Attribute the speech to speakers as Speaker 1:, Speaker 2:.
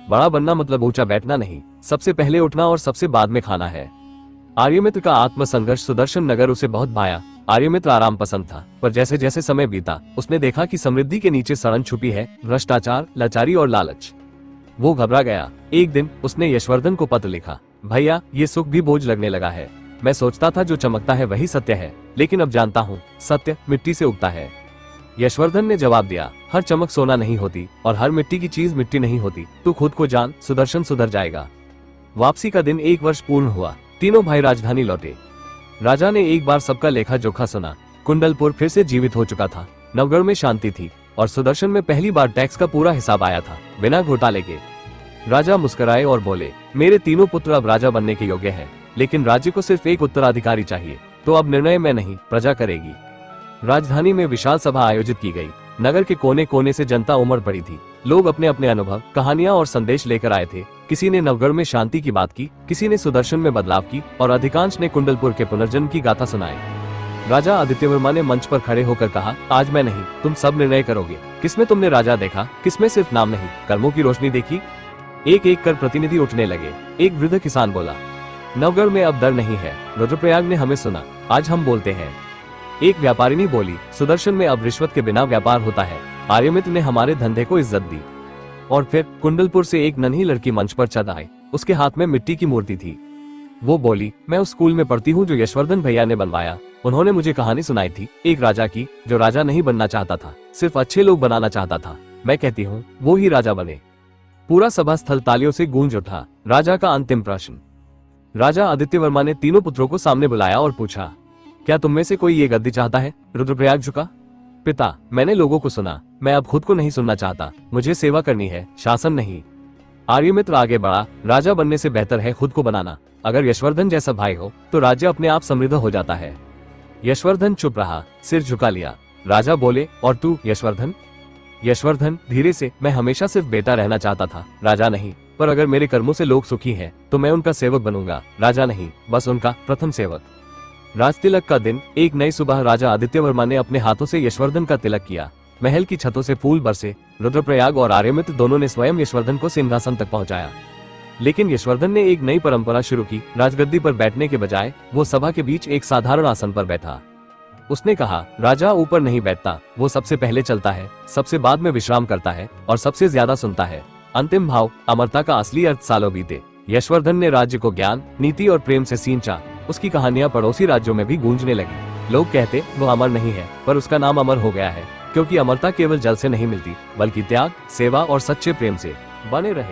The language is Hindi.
Speaker 1: बड़ा बनना मतलब ऊंचा बैठना नहीं, सबसे पहले उठना और सबसे बाद में खाना है। आर्यमित्र का आत्मसंघर्ष सुदर्शन नगर उसे बहुत भाया। आर्यमित्र आराम पसंद था, पर जैसे जैसे समय बीता उसने देखा कि समृद्धि के नीचे सड़न छुपी है, भ्रष्टाचार, लाचारी और लालच। वो घबरा गया। एक दिन उसने यशवर्धन को पत्र लिखा, भैया ये सुख भी बोझ लगने लगा है। मैं सोचता था जो चमकता है वही सत्य है, लेकिन अब जानता हूँ सत्य मिट्टी से उगता है। यशवर्धन ने जवाब दिया, हर चमक सोना नहीं होती और हर मिट्टी की चीज मिट्टी नहीं होती। तू खुद को जान, सुदर्शन सुधर जाएगा। वापसी का दिन 1 वर्ष पूर्ण हुआ। तीनों भाई राजधानी लौटे। राजा ने एक बार सबका लेखा जोखा सुना। कुंडलपुर फिर से जीवित हो चुका था, नवगढ़ में शांति थी और सुदर्शन में पहली बार टैक्स का पूरा हिसाब आया था, बिना घोटाले के। राजा मुस्कुराए और बोले, मेरे तीनों पुत्र अब राजा बनने के योग्य हैं, लेकिन राज्य को सिर्फ एक उत्तराधिकारी चाहिए। तो अब निर्णय मैं नहीं, प्रजा करेगी। राजधानी में विशाल सभा आयोजित की गई। नगर के कोने कोने से जनता उमड़ पड़ी थी। लोग अपने अपने अनुभव, कहानियां और संदेश लेकर आए थे। किसी ने नवगढ़ में शांति की बात की, किसी ने सुदर्शन में बदलाव की और अधिकांश ने कुंडलपुर के पुनर्जन्म की गाथा सुनाई। राजा आदित्यवर्मा ने मंच पर खड़े होकर कहा, आज मैं नहीं, तुम सब निर्णय करोगे। किसमें तुमने राजा देखा, किसमें सिर्फ नाम नहीं, कर्मों की रोशनी देखी। एक एक कर प्रतिनिधि उठने लगे। एक वृद्ध किसान बोला, नवगढ़ में अब डर नहीं है, रुद्रप्रयाग ने हमें सुना, आज हम बोलते हैं। एक व्यापारिनी बोली, सुदर्शन में अब रिश्वत के बिना व्यापार होता है, आर्यमित्र ने हमारे धंधे को इज्जत दी। और फिर कुंडलपुर से एक नन्ही लड़की मंच पर चढ़ आई। उसके हाथ में मिट्टी की मूर्ति थी। वो बोली, मैं उस स्कूल में पढ़ती हूँ जो यशवर्धन भैया ने बनवाया। उन्होंने मुझे कहानी सुनाई थी, एक राजा की जो राजा नहीं बनना चाहता था, सिर्फ अच्छे लोग बनाना चाहता था। मैं कहती हूँ वो ही राजा बने। पूरा सभा स्थल तालियों से गूंज उठा। राजा का अंतिम प्रश्न। राजा आदित्यवर्मा ने तीनों पुत्रों को सामने बुलाया और पूछा, क्या तुम में से कोई ये गद्दी चाहता है? रुद्रप्रयाग झुका। पिता, मैंने लोगों को सुना, मैं अब खुद को नहीं सुनना चाहता। मुझे सेवा करनी है, शासन नहीं। आर्यमित्र आगे बढ़ा, राजा बनने से बेहतर है खुद को बनाना। अगर यशवर्धन जैसा भाई हो तो राज्य अपने आप समृद्ध हो जाता है। यशवर्धन चुप रहा, सिर झुका लिया। राजा बोले, और तू यशवर्धन? यशवर्धन धीरे से, मैं हमेशा सिर्फ बेटा रहना चाहता था, राजा नहीं। पर अगर मेरे कर्मों से लोग सुखी हैं तो मैं उनका सेवक बनूंगा, राजा नहीं, बस उनका प्रथम सेवक। राजतिलक का दिन। एक नई सुबह राजा आदित्यवर्मा ने अपने हाथों से यशवर्धन का तिलक किया। महल की छतों से फूल बरसे। रुद्रप्रयाग और आर्यमित्र दोनों ने स्वयं यशवर्धन को सिंहासन तक पहुंचाया। लेकिन यशवर्धन ने एक नई परंपरा शुरू की। राजगद्दी पर बैठने के बजाय वो सभा के बीच एक साधारण आसन पर बैठा। उसने कहा, राजा ऊपर नहीं बैठता, वो सबसे पहले चलता है, सबसे बाद में विश्राम करता है और सबसे ज्यादा सुनता है। अंतिम भाव, अमरता का असली अर्थ सालों बीते। यशवर्धन ने राज्य को ज्ञान, नीति और प्रेम से सींचा। उसकी कहानियां पड़ोसी राज्यों में भी गूंजने लगी। लोग कहते वो अमर नहीं है, पर उसका नाम अमर हो गया है, क्योंकि अमरता केवल जल से नहीं मिलती, बल्कि त्याग, सेवा और सच्चे प्रेम से। बने रहे।